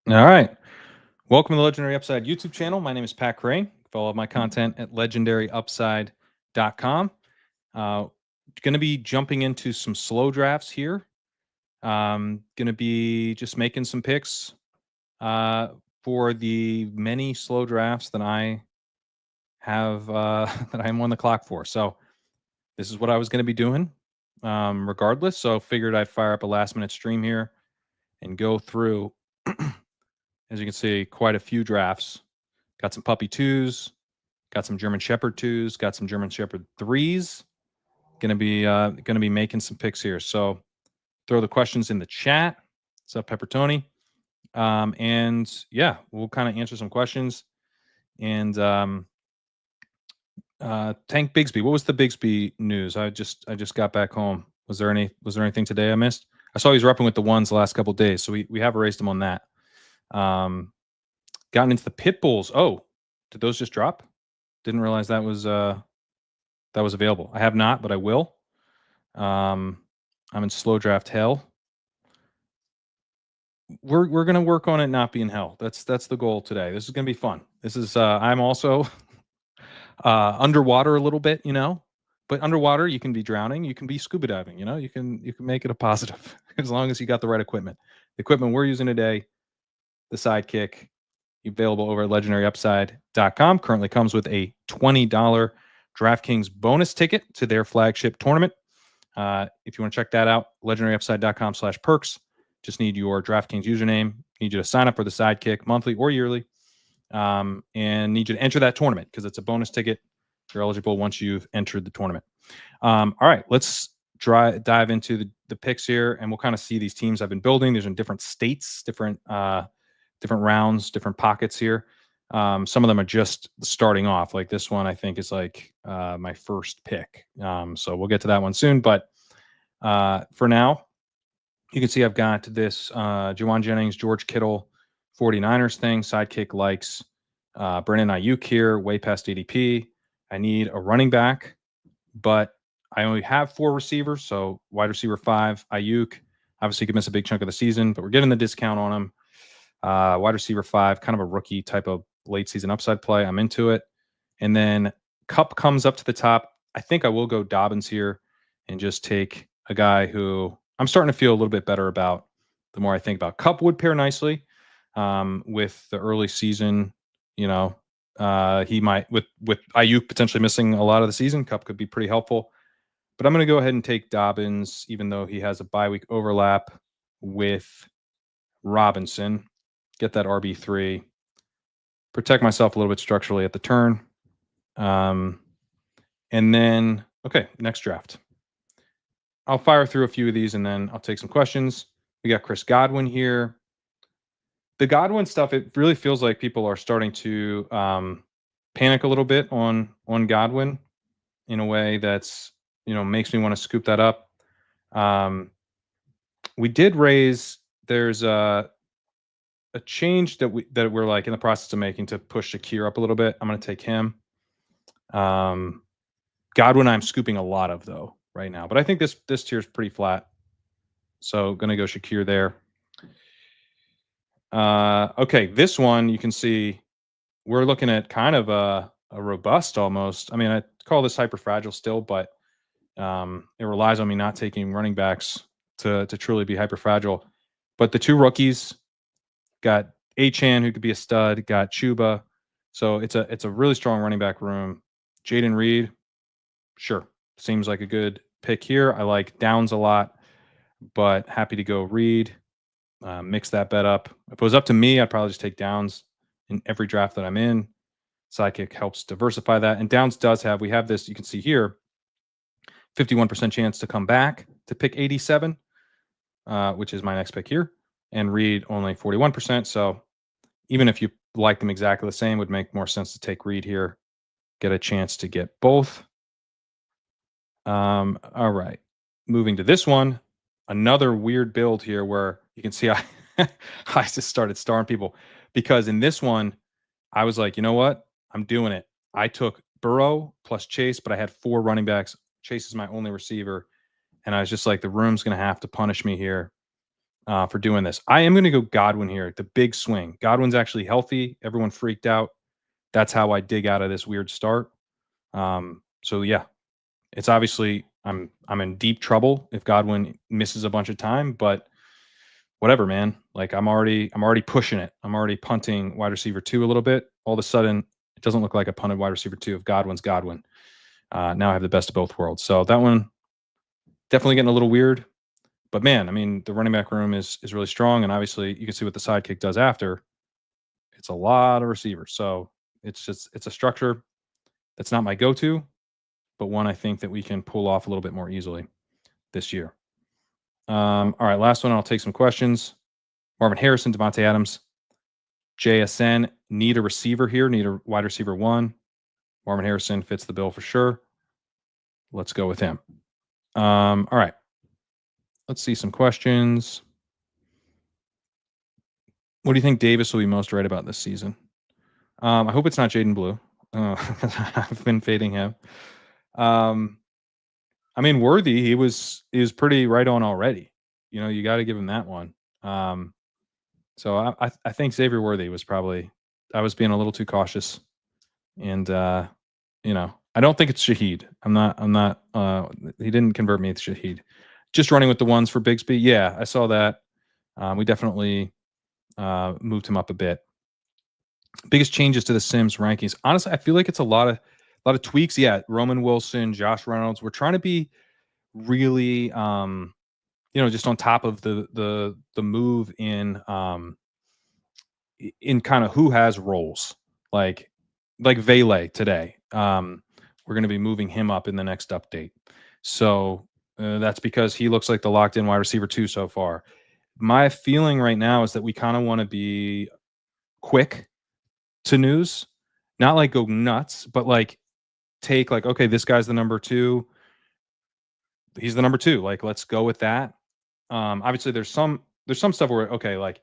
All right. Welcome to the Legendary Upside YouTube channel. My name is Pat Kerrane. Follow my content at legendaryupside.com. Going to be jumping into some slow drafts here. Going to be just making some picks for the many slow drafts that I have that I'm on the clock for. So this is what I was going to be doing regardless. So figured I'd fire up a last minute stream here and go through, as you can see, quite a few drafts. Got some puppy twos, got some German Shepherd twos, got some German Shepherd threes. Gonna be making some picks here. So throw the questions in the chat. What's up, Pepper Tony? And yeah, we'll kind of answer some questions. And Tank Bigsby, what was the Bigsby news? I just got back home. Was there anything today I missed? I saw he's repping with the ones the last couple of days, so we have erased him on that. Gotten into the pit bulls. Oh, did those just drop? Didn't realize that was available. I have not, but I will. I'm in slow draft hell. We're gonna work on it not being hell. That's the goal today. This is gonna be fun. This is I'm also underwater a little bit, but underwater you can be drowning, you can be scuba diving, you can make it a positive as long as you got the right equipment. The equipment we're using today, the Sidekick, available over at legendaryupside.com, currently comes with a $20 DraftKings bonus ticket to their flagship tournament. If you want to check that out, legendaryupside.com/perks. Just need your DraftKings username. Need you to sign up for the Sidekick monthly or yearly, and need you to enter that tournament because it's a bonus ticket. You're eligible once you've entered the tournament. All right, let's dive into the picks here, and we'll kind of see these teams I've been building. There's in different states, different rounds, different pockets here. Some of them are just starting off. Like this one, I think is like my first pick. So we'll get to that one soon. But for now, you can see I've got this Juwan Jennings, George Kittle, 49ers thing. Sidekick likes Brandon Ayuk here, way past ADP. I need a running back, but I only have 4 receivers. So wide receiver 5, Ayuk. Obviously, could miss a big chunk of the season, but we're getting the discount on him. Wide receiver 5, kind of a rookie type of late season upside play. I'm into it. And then Cup comes up to the top. I think I will go Dobbins here and just take a guy who I'm starting to feel a little bit better about the more I think about. Cup would pair nicely with the early season. He might, with Ayuk potentially missing a lot of the season, Cup could be pretty helpful. But I'm going to go ahead and take Dobbins, even though he has a bye week overlap with Robinson. Get that RB3, protect myself a little bit structurally at the turn. And then, okay, next draft. I'll fire through a few of these and then I'll take some questions. We got Chris Godwin here. The Godwin stuff, it really feels like people are starting to panic a little bit on Godwin in a way that's, makes me want to scoop that up. We did raise, there's a change that we're like in the process of making to push Shakir up a little bit. I'm going to take him. Godwin, I'm scooping a lot of though right now, but I think this tier is pretty flat. So going to go Shakir there. Okay, this one you can see we're looking at kind of a robust almost. I mean, I call this hyper fragile still, but it relies on me not taking running backs to truly be hyper fragile. But the 2 rookies, got Achane, who could be a stud, got Chuba. So it's a really strong running back room. Jaden Reed, sure, seems like a good pick here. I like Downs a lot, but happy to go Reed. Mix that bet up. If it was up to me, I'd probably just take Downs in every draft that I'm in. Sidekick helps diversify that. And Downs does we have this, you can see here, 51% chance to come back to pick 87, which is my next pick here. And Reed only 41%. So even if you like them exactly the same, would make more sense to take Reed here. Get a chance to get both. All right. Moving to this one, another weird build here where you can see I just started starring people because in this one, I was like, you know what? I'm doing it. I took Burrow plus Chase, but I had 4 running backs. Chase is my only receiver. And I was just like, the room's going to have to punish me here. for doing this. I am going to go Godwin here. The big swing. Godwin's actually healthy. Everyone freaked out. That's how I dig out of this weird start. So yeah, it's obviously I'm in deep trouble if Godwin misses a bunch of time, but whatever, man. Like I'm already pushing it. I'm already punting wide receiver 2 a little bit. All of a sudden, it doesn't look like a punted wide receiver 2 if Godwin's Godwin. Now I have the best of both worlds. So that one definitely getting a little weird. But man, I mean, the running back room is really strong, and obviously you can see what the sidekick does after. It's a lot of receivers. So it's a structure that's not my go-to, but one I think that we can pull off a little bit more easily this year. All right, last one. I'll take some questions. Marvin Harrison, Devontae Adams, JSN need a receiver here. Need a wide receiver 1. Marvin Harrison fits the bill for sure. Let's go with him. All right. Let's see some questions. What do you think Davis will be most right about this season? I hope it's not Jaden Blue. I've been fading him. I mean, Worthy, he was pretty right on already. You know, you got to give him that one. So I think Xavier Worthy was probably, I was being a little too cautious, and you know, I don't think it's Shaheed. I'm not. He didn't convert me to Shaheed. Just running with the ones for Bigsby. Yeah, I saw that. We definitely moved him up a bit. Biggest changes to the Sims rankings. Honestly, I feel like it's a lot of tweaks. Yeah, Roman Wilson, Josh Reynolds. We're trying to be really just on top of the move in kind of who has roles, like Vele today. We're going to be moving him up in the next update. So that's because he looks like the locked in wide receiver 2 so far. My feeling right now is that we kind of want to be quick to news, not like go nuts, but like take like, okay, this guy's the number 2. He's the number 2. Like, let's go with that. Obviously there's some stuff where, okay, like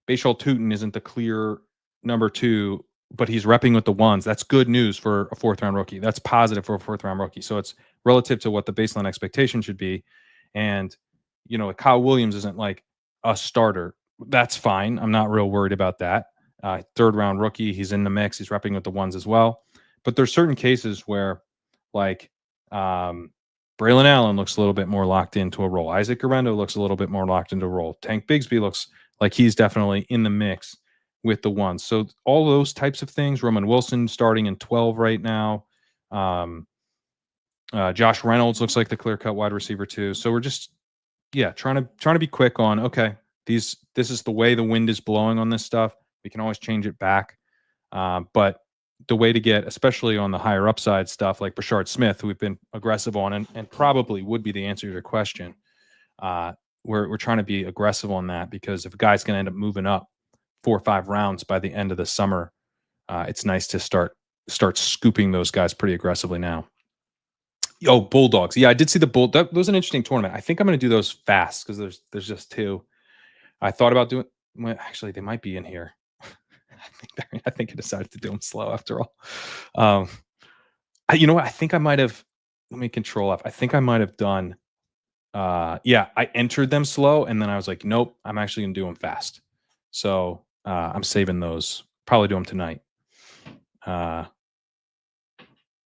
Bashal Tootin isn't the clear number 2, but he's repping with the ones. That's good news for a 4th round rookie. That's positive for a 4th round rookie. So it's relative to what the baseline expectation should be. And, you know, Kyle Williams isn't like a starter. That's fine. I'm not real worried about that. 3rd round rookie. He's in the mix. He's repping with the ones as well. But there's certain cases where like, Braylon Allen looks a little bit more locked into a role. Isaac Garendo looks a little bit more locked into a role. Tank Bigsby looks like he's definitely in the mix with the ones. So all those types of things. Roman Wilson starting in 12 right now. Josh Reynolds looks like the clear-cut wide receiver 2. So we're just trying to be quick on, okay, this is the way the wind is blowing on this stuff. We can always change it back. But the way to get, especially on the higher upside stuff like Brashard Smith, who we've been aggressive on and probably would be the answer to your question. We're trying to be aggressive on that, because if a guy's going to end up moving up 4 or 5 rounds by the end of the summer, it's nice to start scooping those guys pretty aggressively now. Oh, Bulldogs. Yeah, I did see the Bull. That was an interesting tournament. I think I'm going to do those fast because there's just 2. I thought about doing. Well, actually, they might be in here. I think I decided to do them slow after all. You know what? I think I might have. Let me control F. I think I might have done. I entered them slow, and then I was like, nope, I'm actually gonna do them fast. So I'm saving those. Probably do them tonight.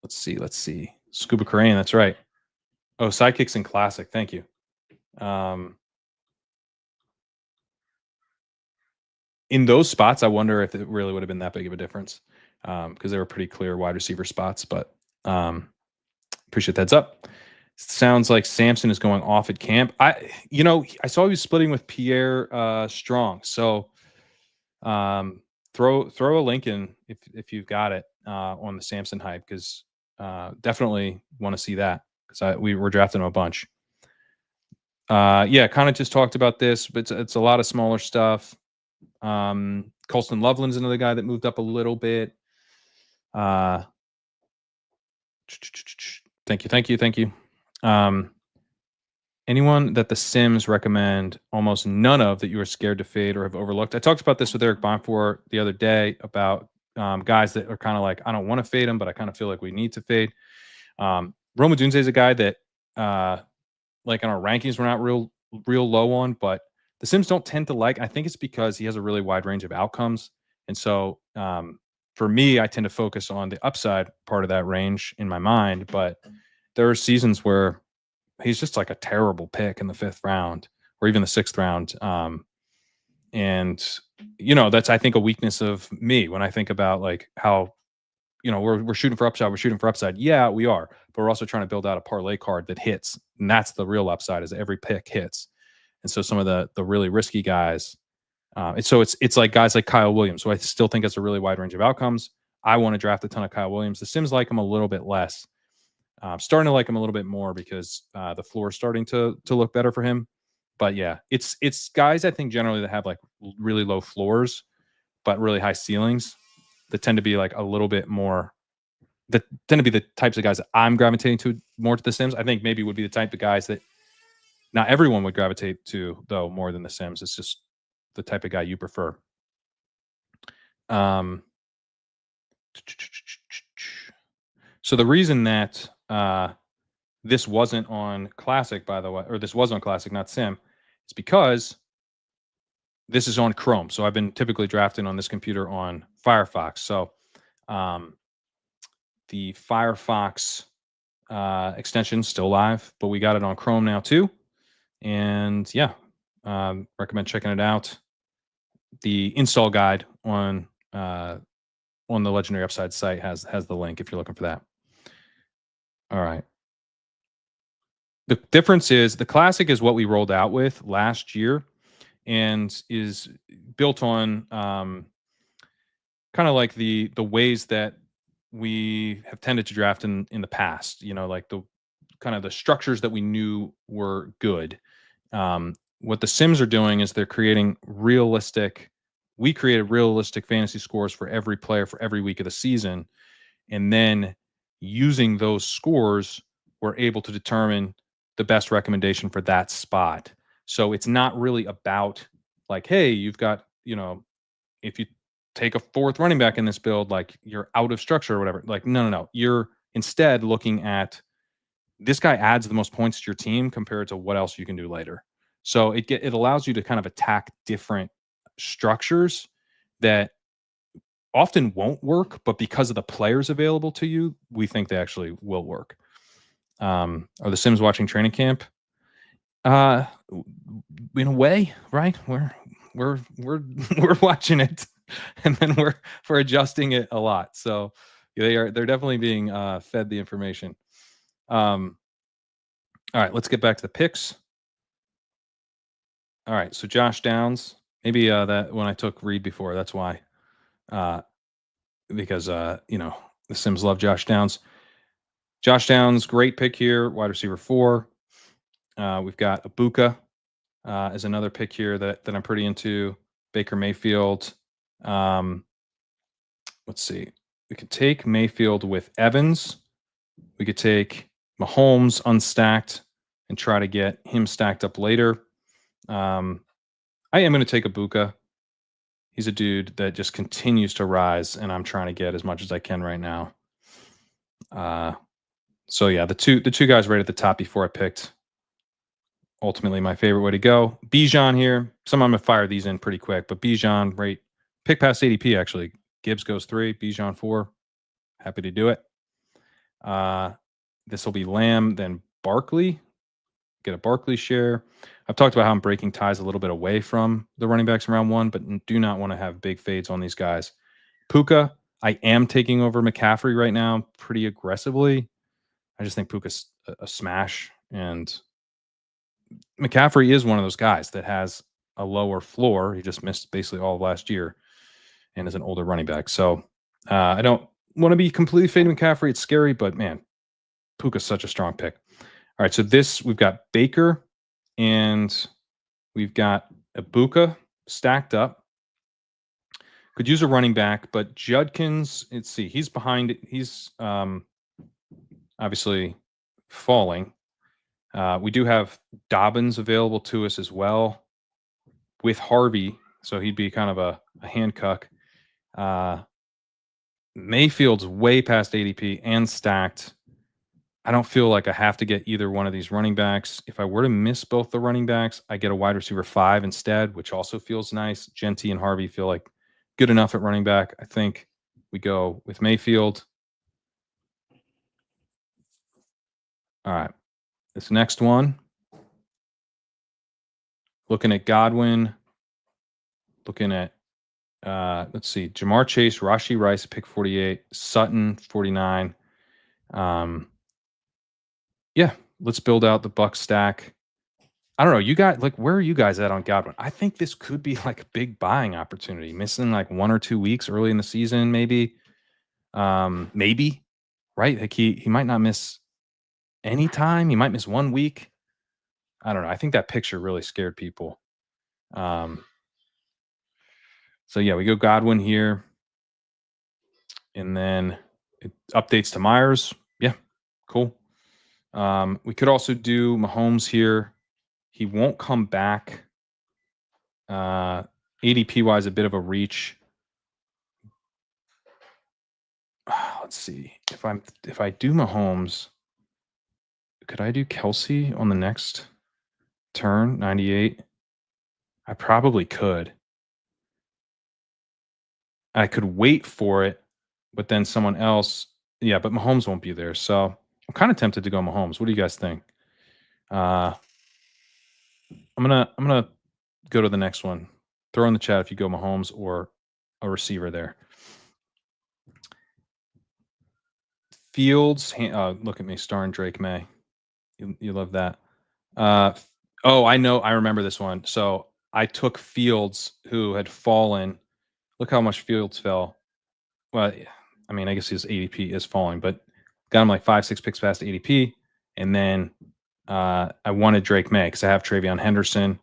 Let's see. Scuba Kerrane, that's right. Oh, sidekicks in classic. Thank you. In those spots, I wonder if it really would have been that big of a difference, because they were pretty clear wide receiver spots. But appreciate the heads up. Sounds like Samson is going off at camp. I saw he was splitting with Pierre Strong. So throw a link in if you've got it on the Samson hype, because definitely want to see that, because we were drafting him a bunch. Kind of just talked about this, but it's a lot of smaller stuff. Colston Loveland's another guy that moved up a little bit. Thank you. Anyone that the Sims recommend almost none of that you are scared to fade or have overlooked? I talked about this with Eric Bonfor the other day about guys that are kind of like, I don't want to fade him, but I kind of feel like we need to fade. Roma Dunze is a guy that like on our rankings we're not real low on, but The Sims don't tend to like. I think it's because he has a really wide range of outcomes, and so for me, I tend to focus on the upside part of that range in my mind. But there are seasons where he's just like a terrible pick in the 5th round or even the 6th round. And that's, I think, a weakness of me when I think about like how we're shooting for upside. We're shooting for upside. Yeah, we are, but we're also trying to build out a parlay card that hits, and that's the real upside. Is every pick hits. And so some of the really risky guys, and so it's like guys like Kyle Williams, who I still think has a really wide range of outcomes. I want to draft a ton of Kyle Williams. The Sims like him a little bit less. Starting to like him a little bit more because the floor is starting to look better for him. But yeah, it's guys I think generally that have like really low floors but really high ceilings that tend to be like a little bit more, that tend to be the types of guys that I'm gravitating to more to the Sims. I think maybe would be the type of guys that not everyone would gravitate to though more than the Sims. It's just the type of guy you prefer. Um, so the reason that this wasn't on Classic, by the way, or this was on Classic, not Sim, is because this is on Chrome. So I've been typically drafting on this computer on Firefox. So the Firefox extension still live, but we got it on Chrome now too. And yeah, recommend checking it out. The install guide on the Legendary Upside site has the link if you're looking for that. All right. The difference is the Classic is what we rolled out with last year and is built on kind of like the ways that we have tended to draft in the past. Like the kind of the structures that we knew were good. What the Sims are doing is they're creating realistic. We created realistic fantasy scores for every player for every week of the season, and then using those scores, we're able to determine the best recommendation for that spot. So it's not really about like, hey, you've got, if you take a 4th running back in this build, like you're out of structure or whatever. Like, no. You're instead looking at this guy adds the most points to your team compared to what else you can do later. So it allows you to kind of attack different structures that often won't work, but because of the players available to you, we think they actually will work. Are the Sims watching training camp? In a way, right? We're we're watching it, and then we're adjusting it a lot. So they're definitely being fed the information. All right, let's get back to the picks. All right, so Josh Downs, maybe that when I took Reed before, that's why. Because the Sims love Josh Downs. Josh Downs, great pick here, wide receiver 4. We've got Ibuka as another pick here that I'm pretty into. Baker Mayfield. Let's see. We could take Mayfield with Evans. We could take Mahomes unstacked and try to get him stacked up later. I am going to take Ibuka. He's a dude that just continues to rise, and I'm trying to get as much as I can right now. So yeah, the two guys right at the top before I picked. Ultimately, my favorite way to go. Bijan here. Some I'm gonna fire these in pretty quick, but Bijan right pick past ADP actually. Gibbs goes 3, Bijan 4. Happy to do it. This will be Lamb, then Barkley. Get a Barkley share. I've talked about how I'm breaking ties a little bit away from the running backs in round 1, but do not want to have big fades on these guys. Puka, I am taking over McCaffrey right now pretty aggressively. I just think Puka's a smash, and McCaffrey is one of those guys that has a lower floor. He just missed basically all of last year and is an older running back. So I don't want to be completely fading McCaffrey. It's scary, but man, Puka's such a strong pick. All right, so we've got Baker and we've got Ibuka stacked up. Could use a running back, but Judkins, let's see, he's behind. He's obviously falling. We do have Dobbins available to us as well with Harvey, so he'd be kind of a handcuff. Mayfield's way past ADP and stacked. I don't feel like I have to get either one of these running backs. If I were to miss both the running backs, I get a wide receiver 5 instead, which also feels nice. Genty and Harvey feel like good enough at running back. I think we go with Mayfield. All right. This next one, looking at Godwin, looking at let's see, Jamar Chase, Rashi Rice, pick 48, Sutton 49. Yeah, let's build out the Buck stack. I don't know. You guys, like, where are you guys at on Godwin? I think this could be like a big buying opportunity. Missing like 1 or 2 weeks early in the season, maybe. Maybe, right? Like he might not miss any time. He might miss 1 week. I don't know. I think that picture really scared people. Um, so yeah, we go Godwin here, and then it updates to Myers. Yeah, cool. We could also do Mahomes here. He won't come back. ADP wise, a bit of a reach. Let's see if I do Mahomes, could I do Kelsey on the next turn? 98. I probably could. I could wait for it, but then someone else. Yeah, but Mahomes won't be there, so I'm kind of tempted to go Mahomes. What do you guys think? Uh, I'm gonna go to the next one. Throw in the chat if you go Mahomes or a receiver there. Fields, look at me starring Drake May. You love that. Oh, I know. I remember this one. So I took Fields, who had fallen. Look how much Fields fell. Well, I mean, I guess his ADP is falling, but got him like 5, 6 picks past ADP. And then I wanted Drake May because I have Travion Henderson.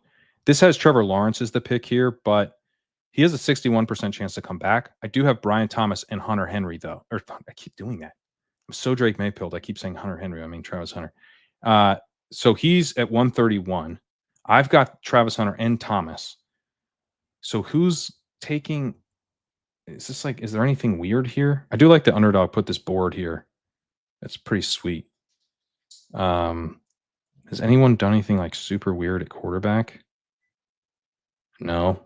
This has Trevor Lawrence as the pick here, but he has a 61% chance to come back. I do have Brian Thomas and Hunter Henry, though. Or I keep doing that. I'm so Drake May pilled. I keep saying Hunter Henry. I mean Travis Hunter. So he's at 131. I've got Travis Hunter and Thomas. So who's taking? Is this like? Is there anything weird here? I do like the underdog put this board here. That's pretty sweet. Has anyone done anything like super weird at quarterback? No.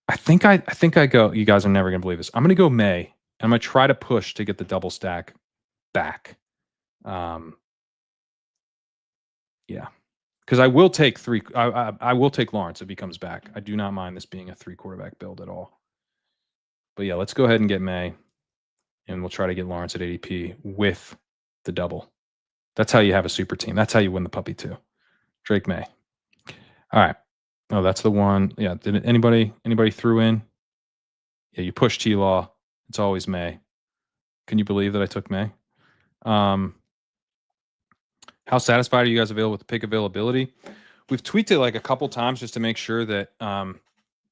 I think I go. You guys are never gonna believe this. I'm gonna go May. And I'm gonna try to push to get the double stack back. Yeah, because I will take three. I will take Lawrence if he comes back. I do not mind this being a 3 quarterback build at all. But yeah, let's go ahead and get May, and we'll try to get Lawrence at ADP with the double. That's how you have a super team. That's how you win the puppy too. Drake May. All right. Oh, that's the one. Yeah. Did anybody threw in? Yeah, you push T Law. It's always May. Can you believe that I took May? How satisfied are you guys with the pick availability? We've tweaked it like a couple times just to make sure that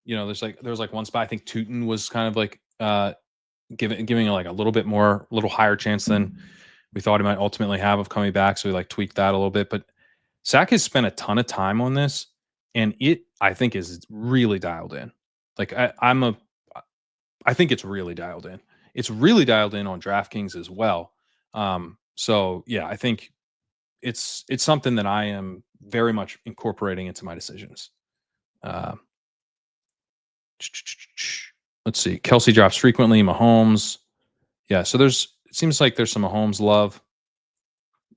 there's like one spot. I think Tootin was kind of like giving like a little higher chance than we thought he might ultimately have of coming back. So we like tweaked that a little bit. But Zach has spent a ton of time on this, and I think is really dialed in. Like I think it's really dialed in. It's really dialed in on DraftKings as well. So yeah, I think it's something that I am very much incorporating into my decisions. Let's see. Kelsey drops frequently. Mahomes. Yeah. So it seems like there's some Mahomes love.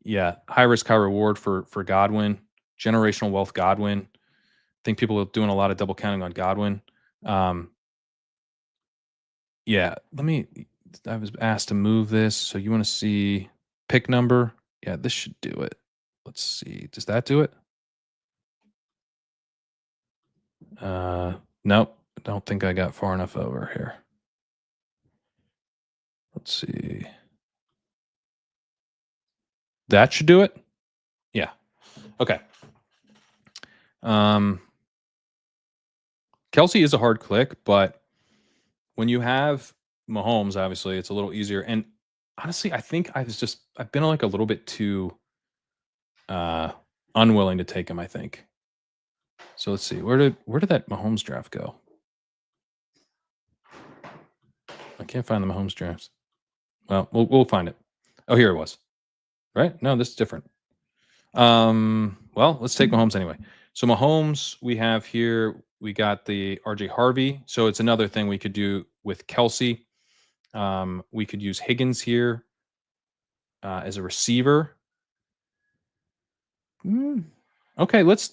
Yeah. High risk, high reward for Godwin. Generational wealth Godwin. I think people are doing a lot of double counting on Godwin. Yeah. I was asked to move this. So you want to see pick number? Yeah, this should do it. Let's see. Does that do it? Nope. I don't think I got far enough over here. Let's see. That should do it. Yeah. Okay. Kelsey is a hard click, but when you have Mahomes, obviously it's a little easier. And honestly, I think I've been like a little bit too unwilling to take him, I think. So let's see. Where did that Mahomes draft go? I can't find the Mahomes drafts. Well, we'll find it. Oh, here it was. Right? No, this is different. Well, let's take Mahomes anyway. So Mahomes, we have here, we got the RJ Harvey. So it's another thing we could do with Kelsey. We could use Higgins here as a receiver. Okay, let's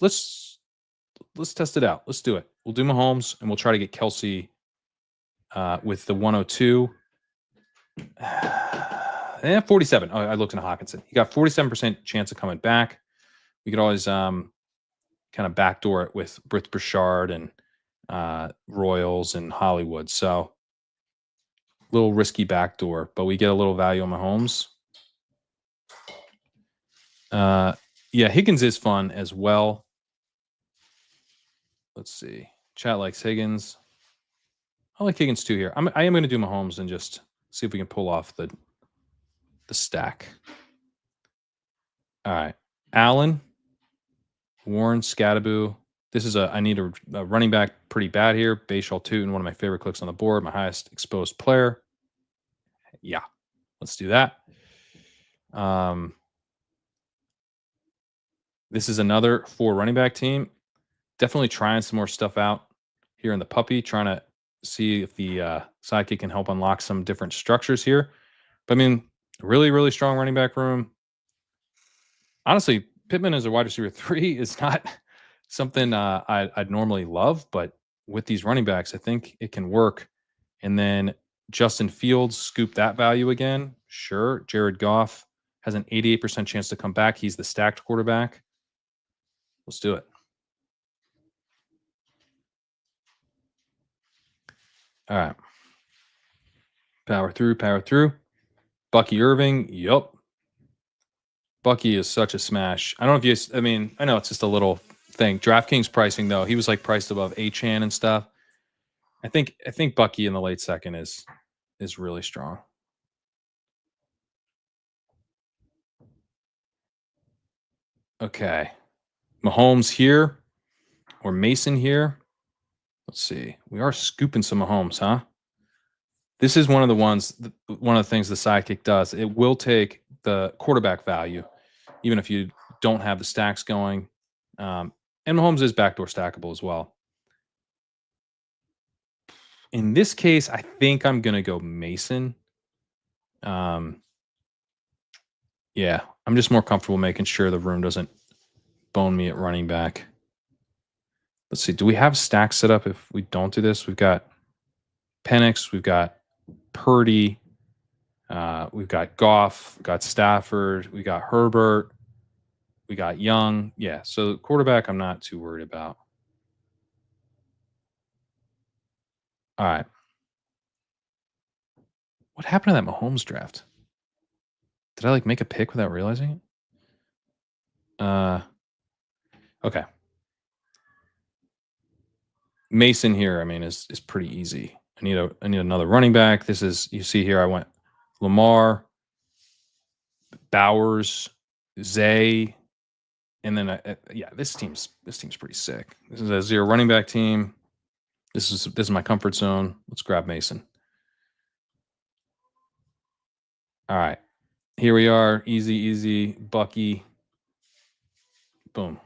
test it out. Let's do it. We'll do Mahomes and we'll try to get Kelsey with the 102. 47. Oh, I looked into Hawkinson. He got 47% chance of coming back. We could always kind of backdoor it with Burchard and Royals and Hollywood. So a little risky backdoor, but we get a little value on Mahomes. Yeah, Higgins is fun as well. Let's see. Chat likes Higgins. I like Higgins too here. I am going to do Mahomes and just see if we can pull off the stack. All right. Allen, Warren, Scattaboo. This is I need a running back pretty bad here. Bayshall Tootin, one of my favorite clicks on the board, my highest exposed player. Yeah, let's do that. This is another 4 running back team. Definitely trying some more stuff out here in the puppy, trying to see if the sidekick can help unlock some different structures here. But I mean, really, really strong running back room. Honestly, Pittman as a wide receiver 3 is not something I'd normally love, but with these running backs, I think it can work. And then Justin Fields, scoop that value again. Sure. Jared Goff has an 88% chance to come back. He's the stacked quarterback. Let's do it. All right. Power through, power through. Bucky Irving. Yup. Bucky is such a smash. I don't know if you, I mean, I know it's just a little thing. DraftKings pricing, though, he was like priced above Achane and stuff. I think Bucky in the late second is really strong. Okay. Mahomes here or Mason here. Let's see. We are scooping some Mahomes, huh? This is one of the things the sidekick does. It will take the quarterback value, even if you don't have the stacks going. And Mahomes is backdoor stackable as well. In this case, I think I'm going to go Mason. Yeah, I'm just more comfortable making sure the room doesn't bone me at running back. Let's see. Do we have stacks set up if we don't do this? We've got Penix. We've got Purdy. We've got Goff. We've got Stafford. We got Herbert. We got Young. Yeah, so quarterback I'm not too worried about. All right. What happened to that Mahomes draft? Did I like make a pick without realizing it? Okay. Mason here, I mean, is pretty easy. I need another running back. This is, you see here, I went Lamar, Bowers, Zay, and then yeah, this team's pretty sick. This is a 0 running back team. This is my comfort zone. Let's grab Mason. All right. Here we are. Easy, Bucky. Boom.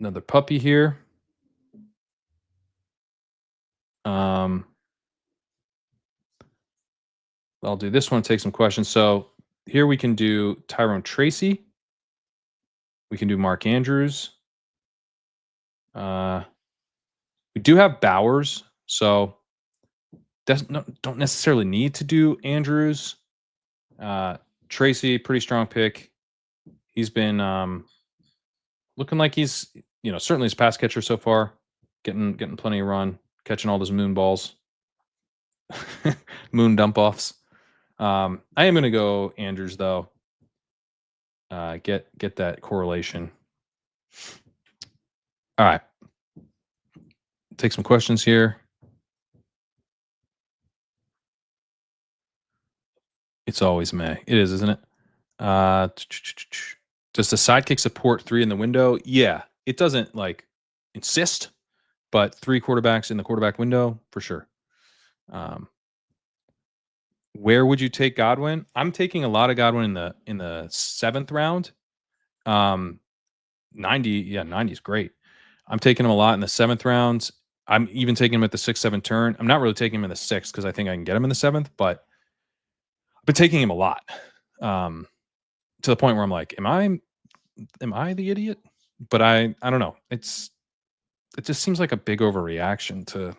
Another puppy here. I'll do this one, take some questions. So here we can do Tyrone Tracy. We can do Mark Andrews. We do have Bowers, so don't necessarily need to do Andrews. Tracy, pretty strong pick. He's been looking like he's, certainly his pass catcher so far, getting plenty of run, catching all those moon balls, moon dump offs. I am going to go Andrews though. Get that correlation. All right. Take some questions here. It's always May. It is, isn't it? Does the sidekick support 3 in the window? Yeah, it doesn't like insist, but 3 quarterbacks in the quarterback window for sure. Where would you take Godwin? I'm taking a lot of Godwin in the 7th round. Um, 90, yeah, 90 is great. I'm taking him a lot in the 7th rounds. I'm even taking him at the 6, 7 turn. I'm not really taking him in the 6th because I think I can get him in the 7th, but I've been taking him a lot. To the point where I'm like, am I the idiot? But I don't know. It just seems like a big overreaction to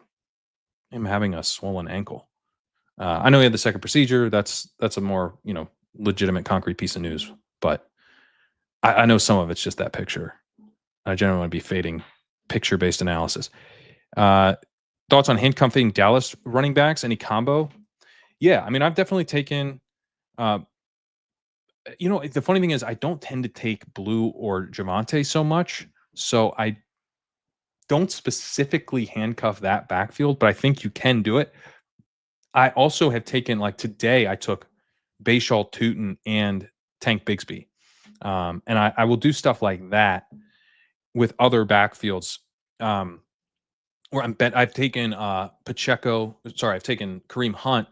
him having a swollen ankle. I know he had the second procedure. That's a more legitimate, concrete piece of news. But I know some of it's just that picture. I generally want to be fading picture-based analysis. Thoughts on handcuffing Dallas running backs? Any combo? Yeah, I mean, I've definitely taken. Uh, the funny thing is, I don't tend to take Blue or Javante so much, so I don't specifically handcuff that backfield, but I think you can do it. I also have taken, like today, I took Bayshall Tootin and Tank Bigsby. And I will do stuff like that with other backfields. Where I've taken I've taken Kareem Hunt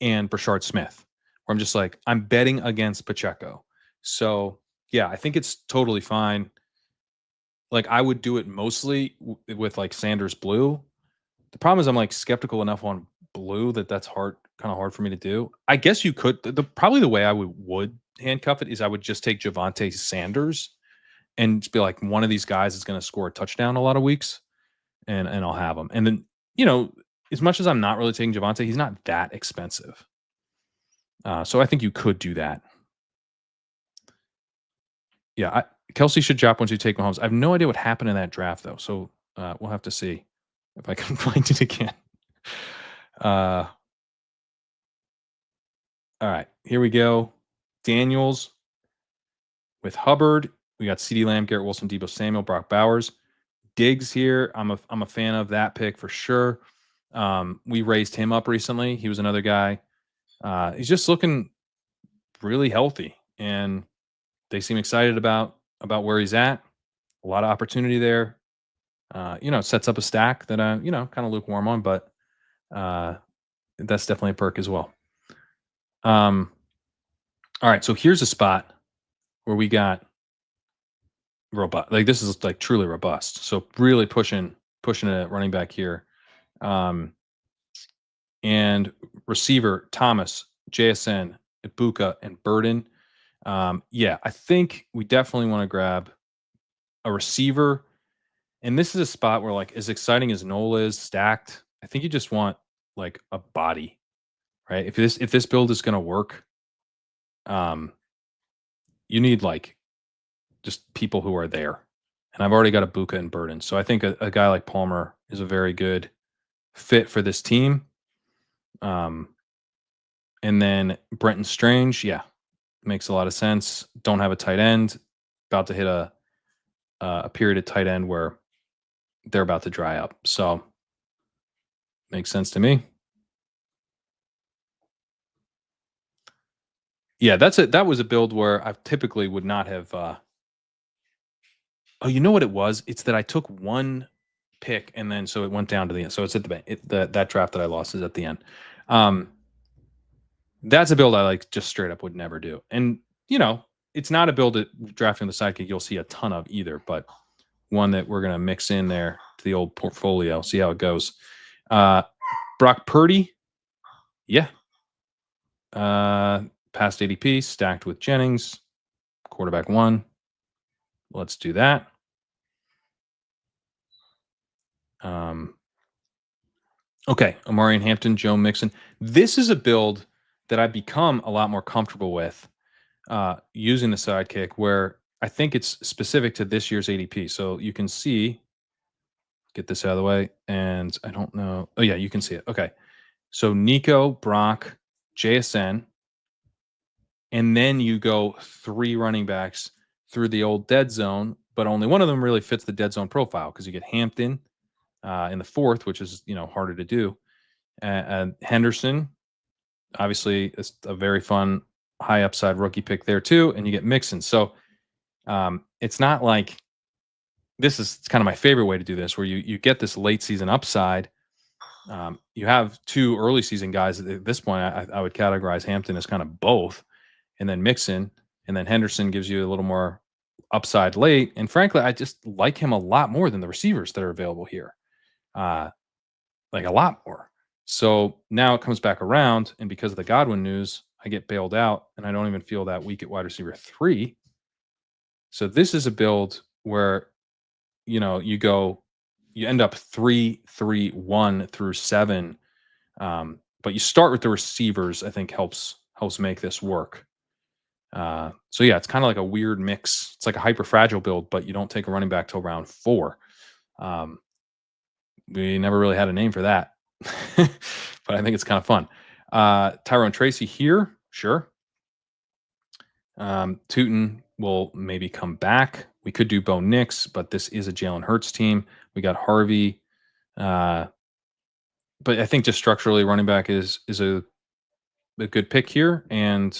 and Brashard Smith, where I'm just like, I'm betting against Pacheco. So yeah, I think it's totally fine. Like I would do it mostly with like Sanders Blue. The problem is I'm like skeptical enough on Blue that's kind of hard for me to do. I guess you could. Probably the way I would handcuff it is I would just take Javante Sanders and just be like, one of these guys is going to score a touchdown a lot of weeks, and I'll have him. And then as much as I'm not really taking Javante, he's not that expensive. So I think you could do that. Yeah, Kelsey should drop once you take Mahomes. I have no idea what happened in that draft though, so we'll have to see if I can find it again. All right, here we go. Daniels with Hubbard. We got CeeDee Lamb, Garrett Wilson, Deebo Samuel, Brock Bowers. Diggs here. I'm a fan of that pick for sure. We raised him up recently. He was another guy. He's just looking really healthy, and they seem excited about where he's at. A lot of opportunity there. It sets up a stack that I, kind of lukewarm on, but that's definitely a perk as well. All right, so here's a spot where we got robust. Like this is like truly robust. So really pushing a running back here. And receiver Thomas, JSN, Ibuka, and Burden. Yeah, I think we definitely want to grab a receiver. And this is a spot where, like, as exciting as Nola is stacked, I think you just want like a body, right? If this build is going to work, you need like just people who are there. And I've already got a Buka and Burden, so I think a guy like Palmer is a very good fit for this team. And then Brenton Strange, yeah, makes a lot of sense. Don't have a tight end. About to hit a period at tight end where they're about to dry up. So makes sense to me. Yeah, that's it. That was a build where I typically would not have. Oh, you know what it was? It's that I took one pick and then so it went down to the end. So it's at that draft that I lost is at the end. That's a build I like just straight up would never do. And it's not a build that drafting the sidekick you'll see a ton of either, but one that we're gonna mix in there to the old portfolio, see how it goes. Brock Purdy, yeah. Past ADP stacked with Jennings, quarterback 1. Let's do that. Okay, Amari and Hampton, Joe Mixon. This is a build that I've become a lot more comfortable with using the sidekick, where I think it's specific to this year's ADP. So you can see, get this out of the way, and I don't know. Oh yeah, you can see it. Okay, so Nico, Brock, JSN, and then you go 3 running backs through the old dead zone, but only one of them really fits the dead zone profile because you get Hampton in the 4th, which is harder to do. And Henderson, obviously, it's a very fun high upside rookie pick there too, and you get Mixon. So it's not like this is kind of my favorite way to do this, where you get this late season upside, You have two early season guys at this point. I would categorize Hampton as kind of both, and then Mixon, and then Henderson gives you a little more upside late. And frankly, I just like him a lot more than the receivers that are available here, uh, like a lot more. So now it comes back around, and because of the Godwin news, I get bailed out, and I don't even feel that weak at wide receiver 3. So this is a build where you end up 3-3-1 through 7. But you start with the receivers, I think helps make this work. So yeah, it's kind of like a weird mix. It's like a hyper fragile build, but you don't take a running back till round 4. Um, we never really had a name for that, but I think it's kind of fun. Tyrone Tracy here, sure. Tootin will maybe come back. We could do Bo Nix, but this is a Jalen Hurts team. We got Harvey. But I think just structurally, running back is a good pick here, and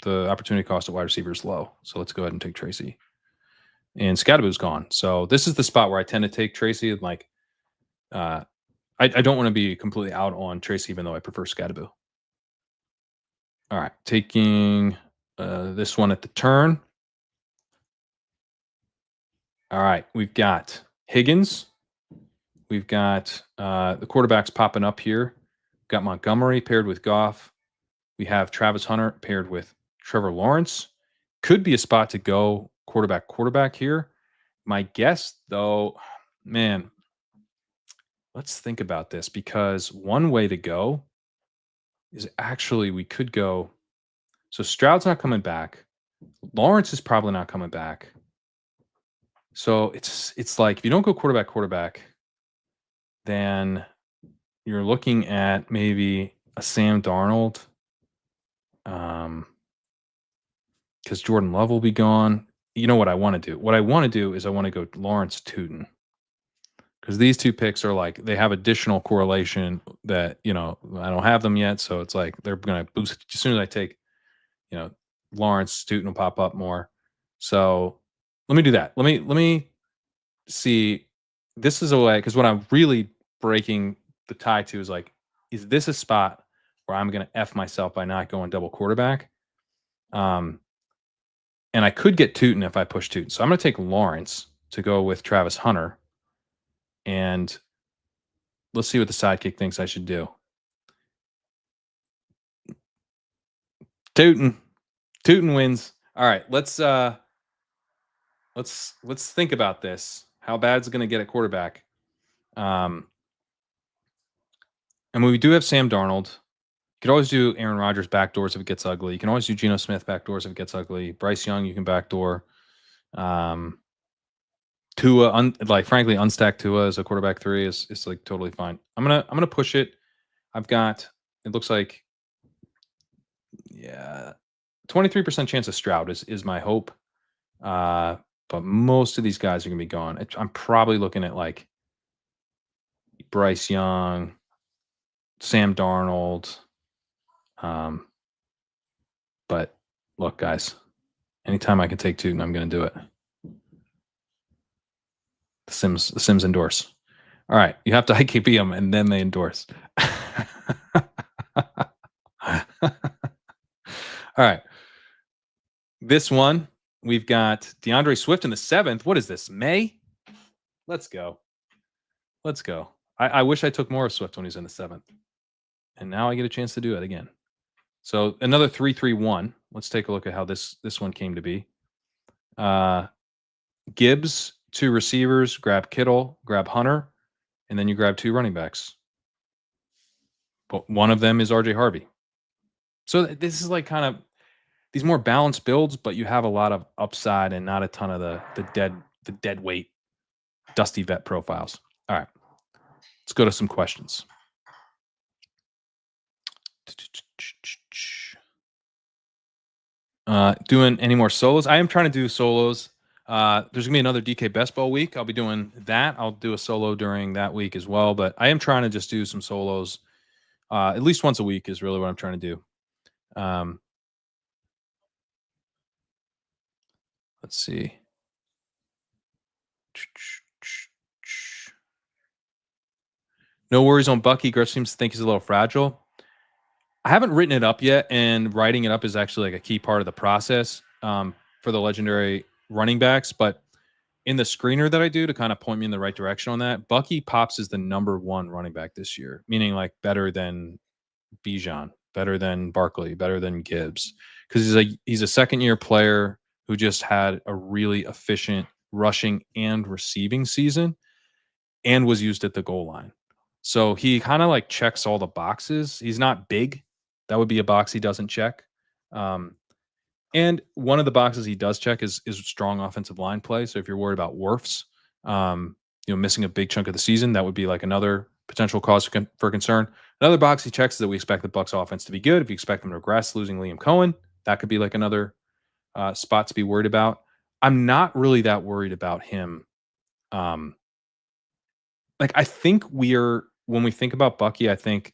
the opportunity cost at wide receiver is low. So let's go ahead and take Tracy. And Scadaboo's gone. So this is the spot where I tend to take Tracy. And like, I don't want to be completely out on Tracy, even though I prefer Scadaboo. All right, taking this one at the turn. All right, we've got Higgins. We've got the quarterbacks popping up here. We've got Montgomery paired with Goff. We have Travis Hunter paired with Trevor Lawrence. Could be a spot to go quarterback here. My guess, though, man, let's think about this, because one way to go is actually we could go. So Stroud's not coming back. Lawrence is probably not coming back. So it's like if you don't go quarterback, then you're looking at maybe a Sam Darnold, because Jordan Love will be gone. You know what I want to do? What I want to do is I want to go Lawrence Tootin, because these two picks are like they have additional correlation that I don't have them yet. So it's like they're going to boost as soon as I take Lawrence. Tootin will pop up more. So let me do that. Let me see. This is a way, because what I'm really breaking the tie to is like, is this a spot where I'm going to F myself by not going double quarterback? And I could get Tootin if I push Tootin. So I'm going to take Lawrence to go with Travis Hunter. And let's see what the sidekick thinks I should do. Tootin wins. All right, let's think about this. How bad's it going to get at quarterback? And we do have Sam Darnold. You could always do Aaron Rodgers backdoors if it gets ugly. You can always do Geno Smith backdoors if it gets ugly. Bryce Young, you can backdoor. Tua, frankly, unstacked Tua as a quarterback 3 is like totally fine. I'm gonna push it. I've got, it looks like, 23% chance of Stroud is my hope. But most of these guys are gonna be gone. I'm probably looking at like Bryce Young, Sam Darnold. But look, guys, anytime I can take Tootin, I'm going to do it. The Sims endorse. All right, you have to IKB them, and then they endorse. All right. This one, we've got DeAndre Swift in the 7th. What is this, May? Let's go. I wish I took more of Swift when he's in the 7th. And now I get a chance to do it again. So another 3-3-1. Let's take a look at how this one came to be. Gibbs, 2 receivers, grab Kittle, grab Hunter, and then you grab 2 running backs. But one of them is RJ Harvey. So this is like kind of these more balanced builds, but you have a lot of upside and not a ton of the dead weight dusty vet profiles. All right, let's go to some questions. Doing any more solos? I am trying to do solos. There's gonna be another DK Best Ball week. I'll be doing that. I'll do a solo during that week as well. But I am trying to just do some solos. At least once a week is really what I'm trying to do. Let's see. No worries on Bucky. Griff seems to think he's a little fragile. I haven't written it up yet, and writing it up is actually like a key part of the process for the legendary running backs. But in the screener that I do to kind of point me in the right direction on that, Bucky pops as the number one running back this year, meaning like better than Bijan, better than Barkley, better than Gibbs, because he's a second year player who just had a really efficient rushing and receiving season and was used at the goal line. So he kind of like checks all the boxes. He's not big. That would be a box he doesn't check. Um, and one of the boxes he does check is strong offensive line play. So if you're worried about Werfs, missing a big chunk of the season, that would be like another potential cause for concern. Another box he checks is that we expect the Bucks offense to be good. If you expect them to regress, losing Liam Cohen, that could be like another spot to be worried about. I'm not really that worried about him. Like I think when we think about Bucky, I think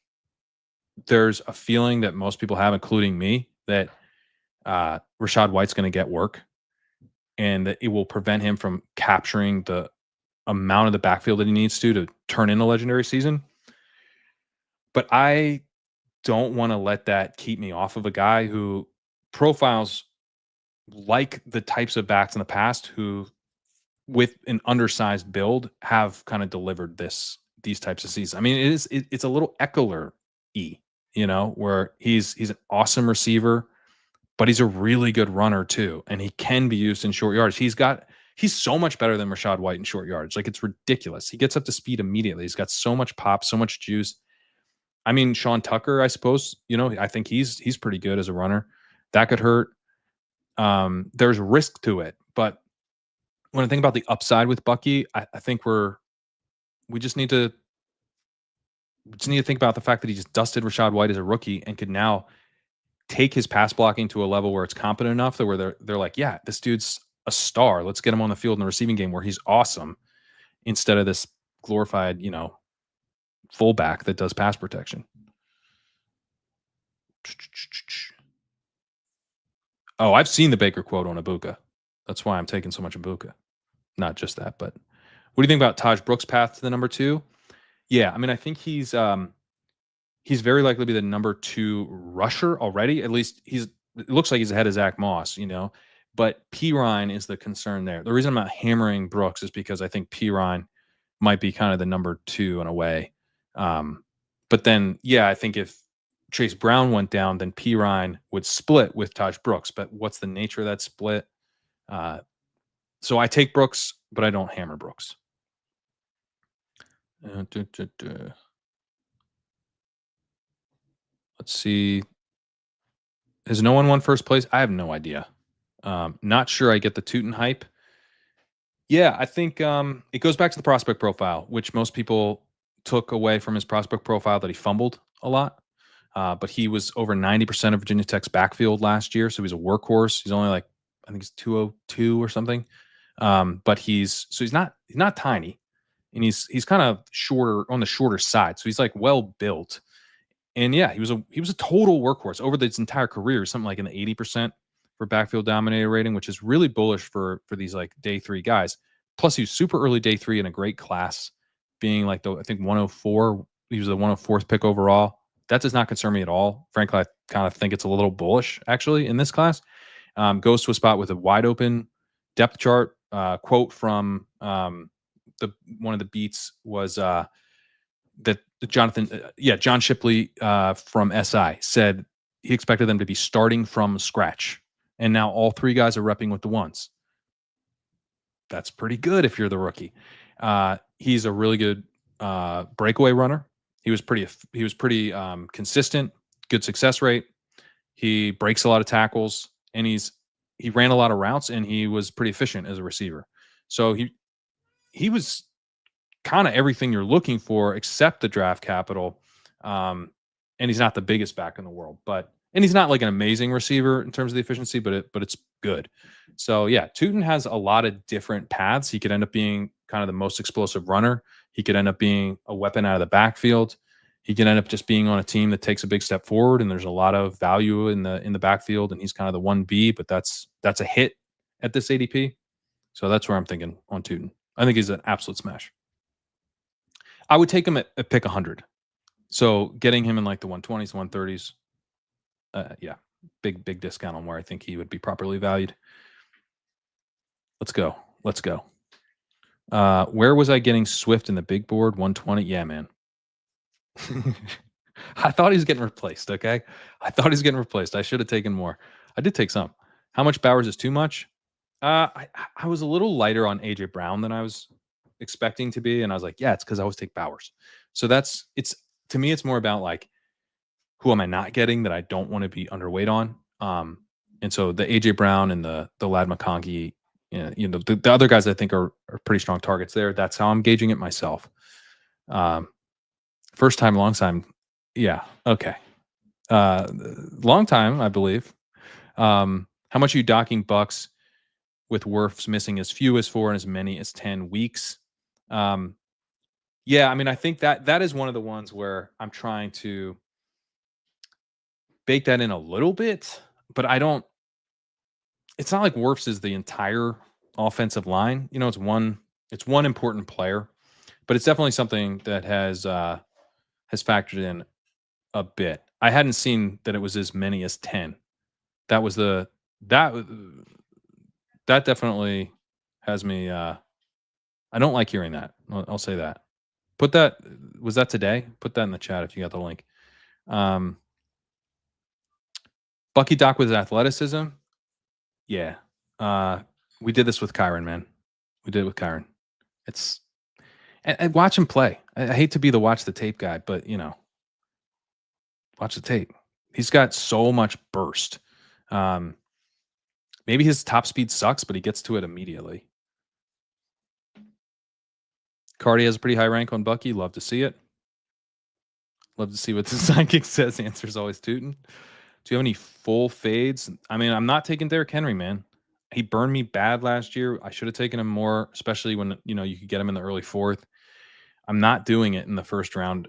there's a feeling that most people have, including me, that Rashad White's going to get work and that it will prevent him from capturing the amount of the backfield that he needs to turn in a legendary season. But I don't want to let that keep me off of a guy who profiles like the types of backs in the past who, with an undersized build, have kind of delivered these types of seasons. I mean, it's a little Eckler y, where he's an awesome receiver, but he's a really good runner too, and he can be used in short yards. He's so much better than Rashad White in short yards. Like it's ridiculous. He gets up to speed immediately. He's got so much pop, so much juice. I mean, Sean Tucker, I suppose, I think he's pretty good as a runner. That could hurt. There's risk to it, but when I think about the upside with Bucky, I think we just need to think about the fact that he just dusted Rashad White as a rookie and could now take his pass blocking to a level where it's competent enough that where they're like, yeah, this dude's a star. Let's get him on the field in the receiving game where he's awesome instead of this glorified, fullback that does pass protection. Oh, I've seen the Baker quote on Ibuka. That's why I'm taking so much Ibuka. Not just that, but what do you think about Taj Brooks' path to the number 2? Yeah, I mean, I think he's very likely to be the number 2 rusher already. At least it looks like he's ahead of Zach Moss, but Perine is the concern there. The reason I'm not hammering Brooks is because I think Perine might be kind of the number 2 in a way. But then, yeah, I think if Chase Brown went down, then Perine would split with Taj Brooks. But what's the nature of that split? So I take Brooks, but I don't hammer Brooks. Let's see. Has no one won first place? I have no idea. Not sure I get the Tootin hype. Yeah, I think it goes back to the prospect profile, which most people took away from his prospect profile that he fumbled a lot. But he was over 90% of Virginia Tech's backfield last year. So he's a workhorse. He's only like, I think he's 202 or something. But he's not tiny. And he's kind of shorter on the shorter side. So he's like well built. And yeah, he was a total workhorse over his entire career, something like in the 80% for backfield dominator rating, which is really bullish for these like day 3 guys. Plus, he was super early day 3 in a great class, being like I think 104. He was the 104th pick overall. That does not concern me at all. Frankly, I kind of think it's a little bullish actually in this class. Goes to a spot with a wide open depth chart. Quote from one of the beats was that John Shipley from SI said he expected them to be starting from scratch. And now all 3 guys are repping with the ones. That's pretty good if you're the rookie. He's a really good breakaway runner. He was pretty consistent, good success rate. He breaks a lot of tackles, and he ran a lot of routes, and he was pretty efficient as a receiver. So he was kind of everything you're looking for except the draft capital. And he's not the biggest back in the world, and he's not like an amazing receiver in terms of the efficiency, but it's good. So yeah, Tootin has a lot of different paths. He could end up being kind of the most explosive runner. He could end up being a weapon out of the backfield. He could end up just being on a team that takes a big step forward, and there's a lot of value in the backfield, and he's kind of the 1B, but that's a hit at this ADP. So that's where I'm thinking on Tootin. I think he's an absolute smash. I would take him at pick 100. So getting him in like the 120s, 130s, yeah, big discount on where I think he would be properly valued. Let's go. Let's go. Where was I getting Swift in the big board? 120. Yeah, man. I thought he was getting replaced. Okay, I thought he was getting replaced. I should have taken more. I did take some. How much Bowers is too much? I was a little lighter on AJ Brown than I was expecting to be, and I was like, yeah, it's because I always take Bowers. So that's it's to me, it's more about like who am I not getting that I don't want to be underweight on. And so the AJ Brown and the Lad McConkey, the other guys I think are pretty strong targets there. That's how I'm gauging it myself. Um, First time, long time. Yeah. Okay. Long time, I believe. How much are you docking Bucks with Wirfs missing as few as 4 and as many as 10 weeks? Yeah, I mean, I think that is one of the ones where I'm trying to bake that in a little bit, but I don't. It's not like Wirfs is the entire offensive line. It's one important player, but it's definitely something that has factored in a bit. I hadn't seen that it was as many as 10. That was that that definitely has me I don't like hearing that. I'll say that. Put that was that today? Put that in the chat if you got the link. Um Bucky Doc with his athleticism. Yeah. Uh we did this with Kyron, man. We did it with Kyron. It's and watch him play. I hate to be the watch the tape guy, but watch the tape. He's got so much burst. Um Maybe his top speed sucks, but he gets to it immediately. Cardi has a pretty high rank on Bucky. Love to see it. Love to see what the sidekick says. Answer's always tootin'. Do you have any full fades? I mean, I'm not taking Derrick Henry, man. He burned me bad last year. I should have taken him more, especially when you could get him in the early fourth. I'm not doing it in the first round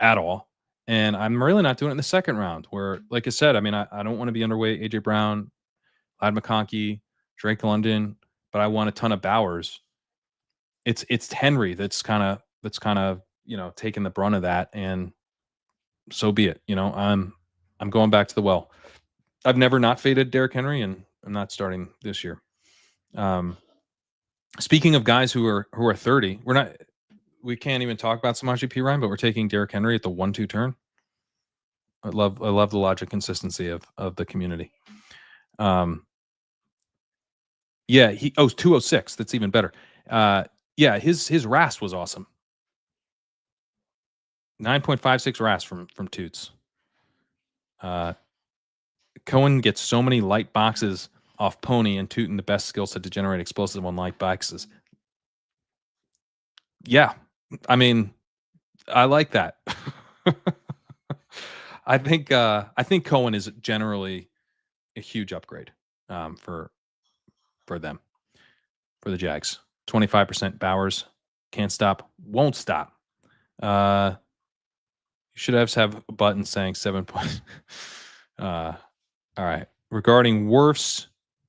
at all. And I'm really not doing it in the second round, where, like I said, I mean, I don't want to be underweight AJ Brown, Lad McConkey, Drake London, but I want a ton of Bowers. It's Henry that's kind of taking the brunt of that, and so be it. I'm going back to the well. I've never not faded Derrick Henry, and I'm not starting this year. Um, Speaking of guys who are 30, we can't even talk about Samaje Perine, but we're taking Derrick Henry at the 1-2 turn. I love the logic consistency of the community. Yeah, 206. That's even better. Yeah, his RAS was awesome. 9.56 RAS from Toots. Cohen gets so many light boxes off Pony and Tootin the best skill set to generate explosive on light boxes. Yeah, I mean, I like that. I think Cohen is generally a huge upgrade for them, for the Jags. 25% Bowers can't stop, won't stop. You should have a button saying 7 points. All right. Regarding Wirfs,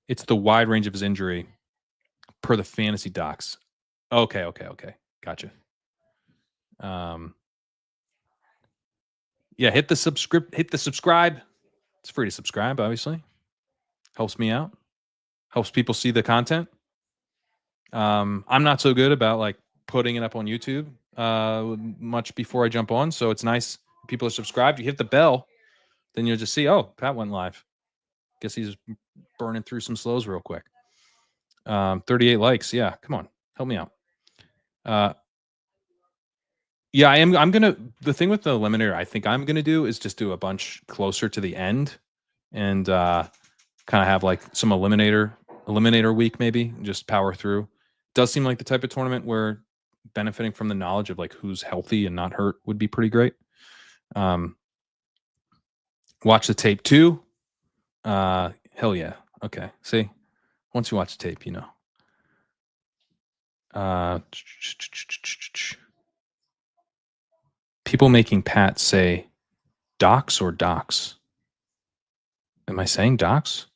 it's the wide range of his injury per the fantasy docs. Okay. Gotcha. Yeah, hit the subscribe. It's free to subscribe, obviously. Helps me out. Helps people see the content. I'm not so good about like putting it up on YouTube much before I jump on, so it's nice people are subscribed. You hit the bell, then you'll just see, oh, Pat went live. Guess he's burning through some slows real quick. 38 likes. Yeah, come on, help me out. Yeah, I am. The thing with the eliminator, I think I'm gonna do is just do a bunch closer to the end, and kind of have like some eliminator week, maybe, and just power through. Does seem like the type of tournament where benefiting from the knowledge of like who's healthy and not hurt would be pretty great. Watch the tape too. Hell yeah. Okay. See, once you watch the tape, people making Pat say docs or docs. Am I saying docs?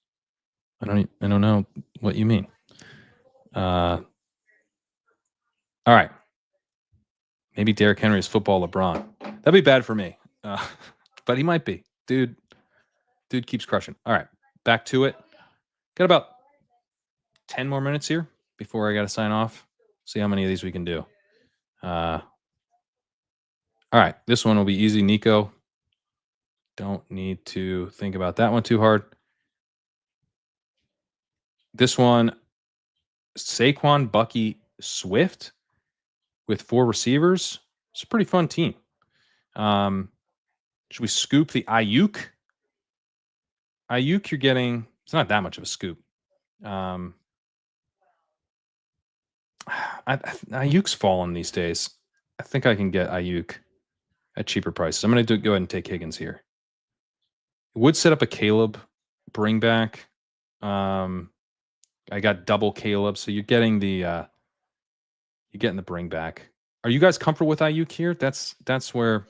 I don't know what you mean. All right. Maybe Derrick Henry is football LeBron. That'd be bad for me. But he might be. Dude keeps crushing. All right, back to it. Got about 10 more minutes here before I got to sign off. See how many of these we can do. All right, this one will be easy. Nico. Don't need to think about that one too hard. This one, Saquon, Bucky, Swift with 4 receivers. It's a pretty fun team. Should we scoop the Ayuk? Ayuk, you're getting, it's not that much of a scoop. Ayuk's fallen these days. I think I can get Ayuk at cheaper prices. I'm going to go ahead and take Higgins here. Would set up a Caleb bring back. I got double Caleb, so you're getting the bring back. Are you guys comfortable with Ayuk here? That's where.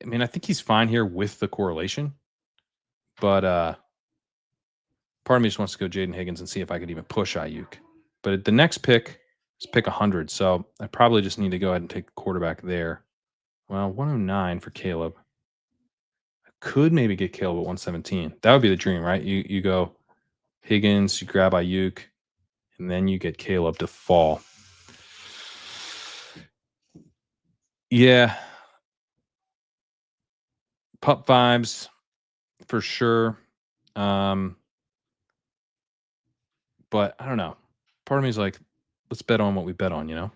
I mean, I think he's fine here with the correlation, but part of me just wants to go Jaden Higgins and see if I could even push Ayuk. But the next pick is pick 100, so I probably just need to go ahead and take the quarterback there. Well, 109 for Caleb. I could maybe get Caleb at 117. That would be the dream, right? You go Higgins, you grab Ayuk, and then you get Caleb to fall. Yeah. Pup vibes for sure. But I don't know. Part of me is like, let's bet on what we bet on, you know?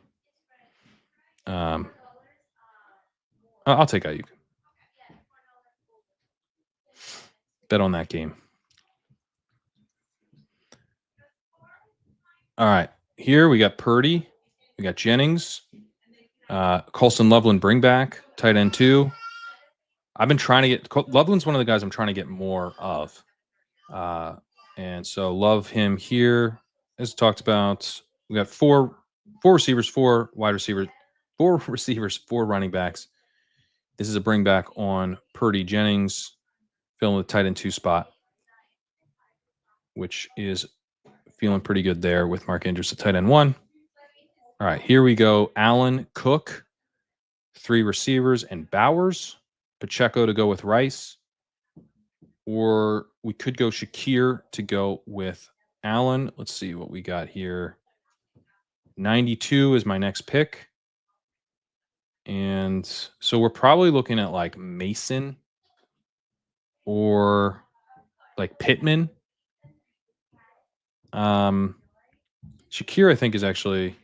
I'll take Ayuk. Bet on that game. All right. Here we got Purdy. We got Jennings. Colston Loveland bring back. Tight end 2. I've been trying to get Loveland's one of the guys I'm trying to get more of. And so love him here. As talked about, we got four receivers, 4 wide receivers, 4 receivers, 4 running backs. This is a bring back on Purdy Jennings, filling the tight end 2 spot, which is feeling pretty good there with Mark Andrews at tight end 1. All right, here we go. Allen, Cook, 3 receivers, and Bowers. Pacheco to go with Rice. Or we could go Shakir to go with Allen. Let's see what we got here. 92 is my next pick. And so we're probably looking at like Mason or like Pittman. Shakir, I think, is actually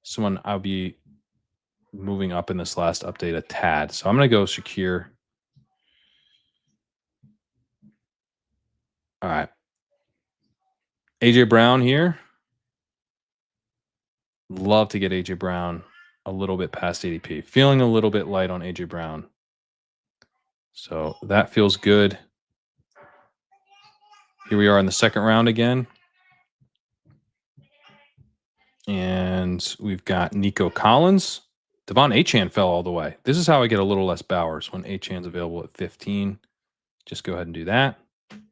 someone I'll be moving up in this last update a tad. So I'm going to go Shakir. All right. AJ Brown here. Love to get AJ Brown a little bit past ADP. Feeling a little bit light on AJ Brown. So that feels good. Here we are in the second round again. And we've got Nico Collins. Devon Achane fell all the way. This is how I get a little less Bowers when Achane's available at 15. Just go ahead and do that. I'm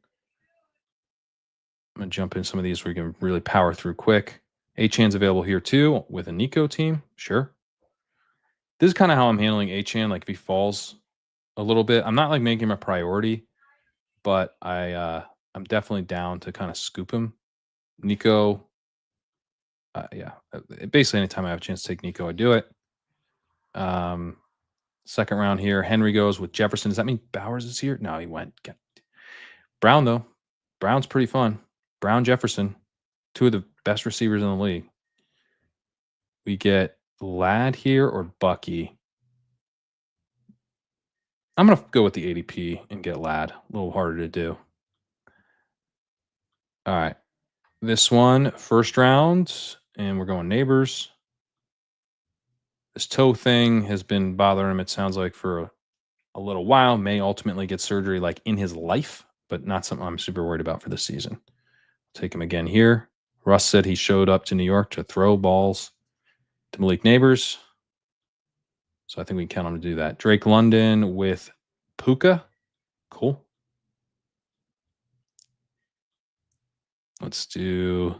going to jump in some of these where we can really power through quick. Achane's available here too with a Nico team. Sure. This is kind of how I'm handling Achane. Like if he falls a little bit, I'm not like making him a priority, but I'm definitely down to kind of scoop him. Nico, yeah. Basically, anytime I have a chance to take Nico, I do it. Second round here, Henry goes with Jefferson. Does that mean Bowers is here? No, he went. Brown, though. Brown's pretty fun. Brown, Jefferson, 2 of the best receivers in the league. We get Ladd here or Bucky. I'm going to go with the ADP and get Ladd. A little harder to do. All right. This one, first round, and we're going neighbors. This toe thing has been bothering him, it sounds like, for a little while. May ultimately get surgery like in his life, but not something I'm super worried about for this season. Take him again here. Russ said he showed up to New York to throw balls to Malik Neighbors. So I think we can count on him to do that. Drake London with Puka. Cool. Let's do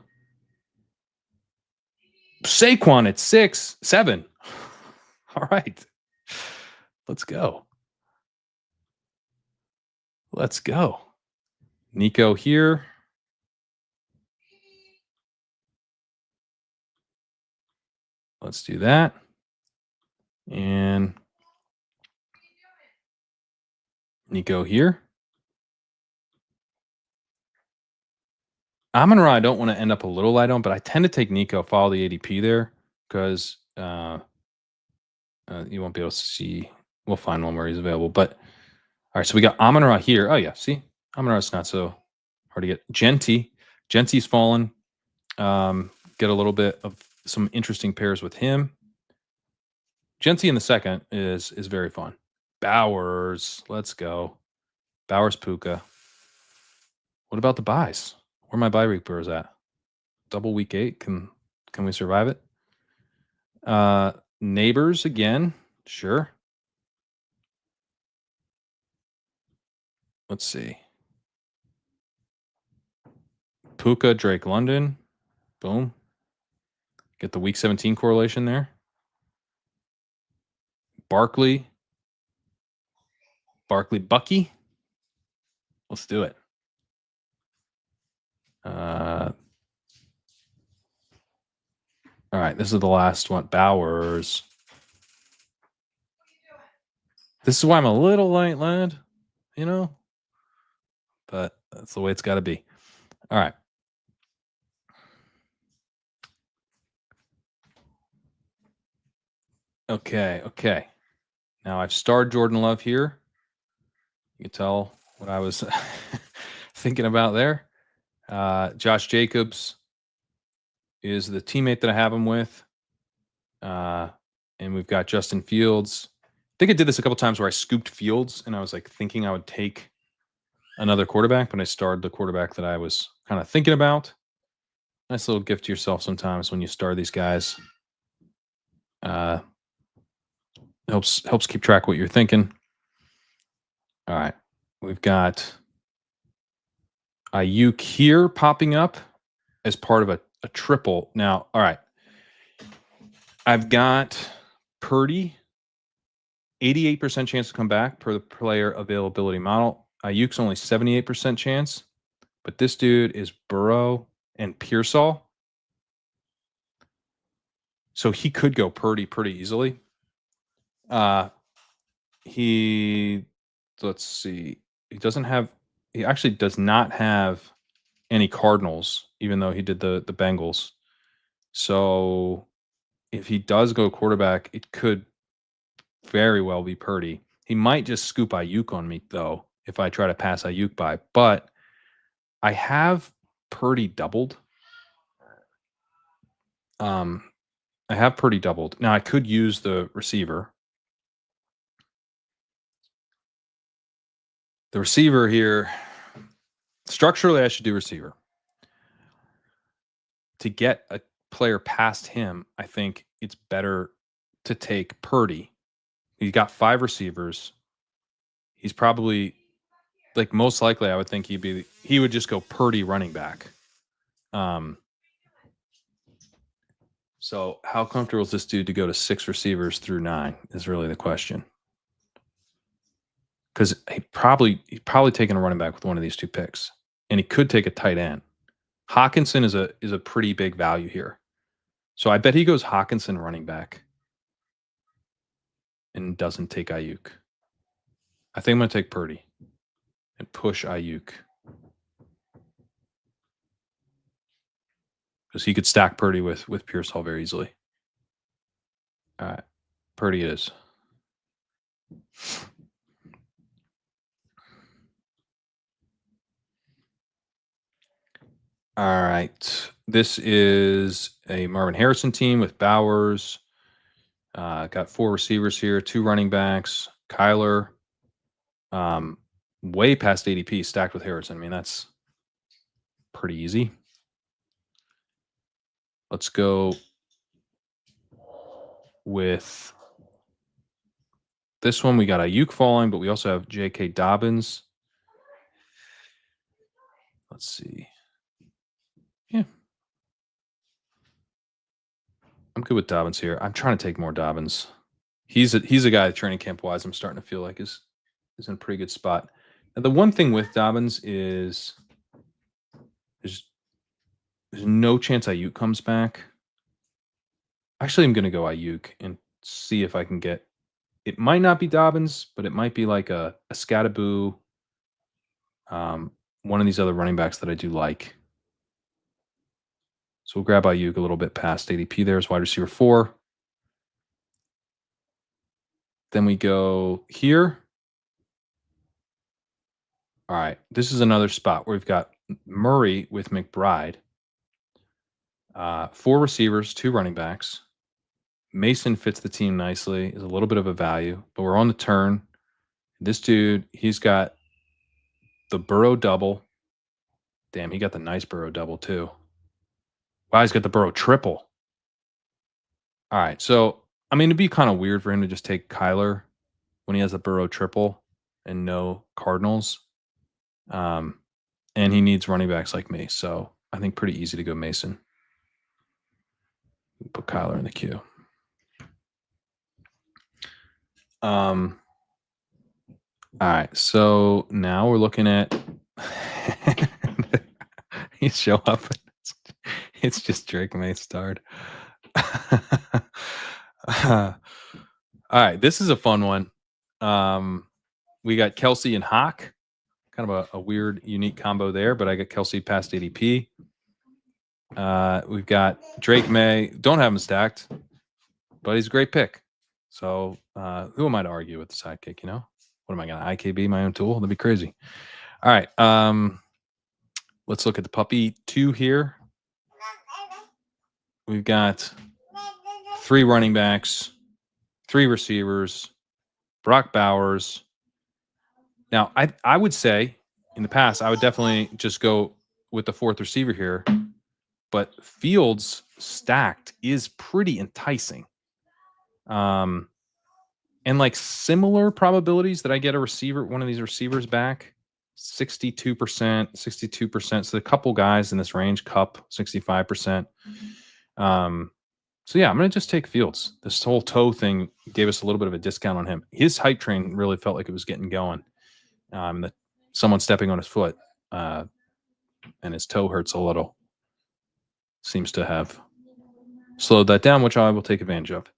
Saquon at 6, 7. All right. Let's go. Let's go. Nico here. Let's do that. And Nico here. Amon-Ra, I don't want to end up a little light on, but I tend to take Nico, follow the ADP there, because you won't be able to see. We'll find one where he's available. But all right, so we got Amon-Ra here. Oh yeah, see, Amon-Ra's not so hard to get. Genti's fallen. Get a little bit of some interesting pairs with him. Genti in the second is very fun. Bowers, let's go. Bowers, Puka. What about the buys? Where my bye week Brewers at? Double week 8. Can we survive it? Neighbors again. Sure. Let's see. Puka, Drake London. Boom. Get the week 17 correlation there. Barkley, Bucky. Let's do it. All right, this is the last one. Bowers. This is why I'm a little light, lad. You know? But that's the way it's got to be. All right. Okay. Now I've starred Jordan Love here. You can tell what I was thinking about there. Josh Jacobs is the teammate that I have him with. And we've got Justin Fields. I think I did this a couple times where I scooped Fields and I was like thinking I would take another quarterback, but I starred the quarterback that I was kind of thinking about. Nice little gift to yourself sometimes when you star these guys. Helps keep track of what you're thinking. All right. We've got Ayuk here popping up as part of a triple. Now, all right. I've got Purdy, 88% chance to come back per the player availability model. Ayuk's only 78% chance, but this dude is Burrow and Pearsall. So he could go Purdy pretty easily. Let's see. He actually does not have any Cardinals, even though he did the Bengals. So if he does go quarterback, it could very well be Purdy. He might just scoop Ayuk on me, though, if I try to pass Ayuk by. But I have Purdy doubled. I have Purdy doubled. Now, I could use the receiver. The receiver here, structurally, I should do receiver. To get a player past him, I think it's better to take Purdy. He's got 5 receivers. He's probably, like, most likely I would think he would just go Purdy running back. So how comfortable is this dude to go to 6 receivers through 9 is really the question. Because he's probably taking a running back with one of these 2 picks, and he could take a tight end. Hawkinson is a pretty big value here, so I bet he goes Hawkinson running back and doesn't take Ayuk. I think I'm going to take Purdy and push Ayuk because he could stack Purdy with Pearsall very easily. All right, Purdy it is. All right. This is a Marvin Harrison team with Bowers. Got 4 receivers here, 2 running backs. Kyler, way past ADP, stacked with Harrison. I mean, that's pretty easy. Let's go with this one. We got Ayuk falling, but we also have J.K. Dobbins. Let's see. Yeah. I'm good with Dobbins here. I'm trying to take more Dobbins. He's a guy training camp wise. I'm starting to feel like is in a pretty good spot. Now, the one thing with Dobbins is there's no chance Ayuk comes back. Actually, I'm going to go Ayuk and see if I can get. It might not be Dobbins, but it might be like a Scattaboo. One of these other running backs that I do like. So we'll grab Ayuk a little bit past ADP there as wide receiver 4. Then we go here. All right. This is another spot where we've got Murray with McBride. 4 receivers, 2 running backs. Mason fits the team nicely, is a little bit of a value, but we're on the turn. This dude, he's got the Burrow double. Damn, he got the nice Burrow double too. Wow, he's got the Burrow triple. All right, so I mean, it'd be kind of weird for him to just take Kyler when he has a Burrow triple and no Cardinals. And he needs running backs like me, so I think pretty easy to go Mason. Put Kyler in the queue. All right, so now we're looking at you show up. It's just Drake May starred. All right, this is a fun one. We got Kelsey and Hawk, kind of a weird, unique combo there, but I got Kelsey past ADP. We've got Drake May. Don't have him stacked, but he's a great pick. So who am I to argue with the sidekick, you know? What am I going to IKB my own tool? That'd be crazy. All right. Let's look at the puppy 2 here. We've got 3 running backs, 3 receivers, Brock Bowers. Now, I would say in the past, I would definitely just go with the 4th receiver here, but Fields stacked is pretty enticing. And like similar probabilities that I get a receiver, one of these receivers back, 62%, 62%. So a couple guys in this range, Cup, 65%. So yeah, I'm going to just take Fields. This whole toe thing gave us a little bit of a discount on him. His hype train really felt like it was getting going. That someone stepping on his foot and his toe hurts a little. Seems to have slowed that down, which I will take advantage of.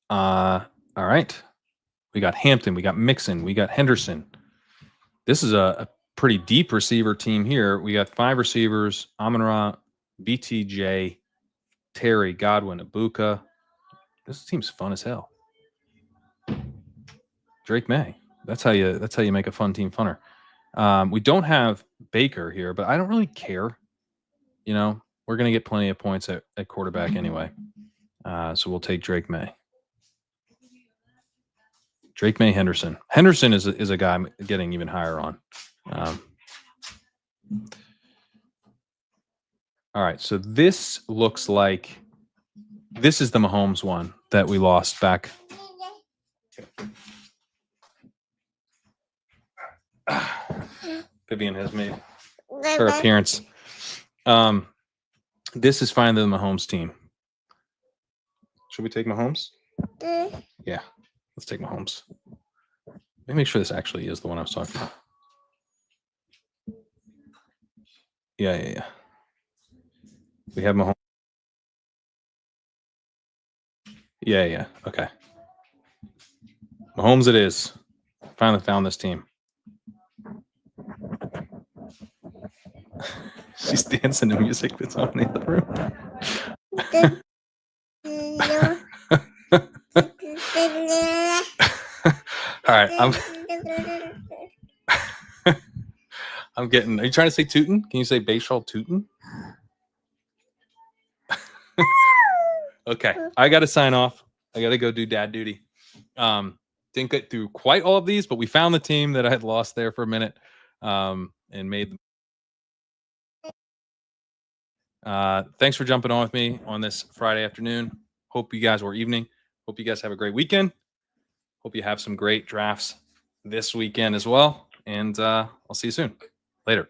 All right. We got Hampton. We got Mixon. We got Henderson. This is a pretty deep receiver team here. We got 5 receivers: Amon-Ra, BTJ, Terry, Godwin, Ibuka. This team's fun as hell. Drake May. That's how you make a fun team funner. We don't have Baker here, but I don't really care. You know, we're gonna get plenty of points at quarterback anyway. So we'll take Drake May. Drake May Henderson. Henderson is a guy I'm getting even higher on. All right, so this looks like this is the Mahomes one that we lost back. Vivian has made her appearance. This is finally the Mahomes team. Should we take Mahomes? Yeah, let's take Mahomes. Let me make sure this actually is the one I was talking about. Yeah. We have Mahomes. Yeah. Okay. Mahomes it is. Finally found this team. She's dancing to music that's on in the other room. All right. I'm getting. Are you trying to say Tootin? Can you say Bayshall Tootin? Okay. I got to sign off. I got to go do dad duty. Didn't get through quite all of these, but we found the team that I had lost there for a minute and made them. Thanks for jumping on with me on this Friday afternoon. Hope you guys, or evening. Hope you guys have a great weekend. Hope you have some great drafts this weekend as well. And I'll see you soon. Later.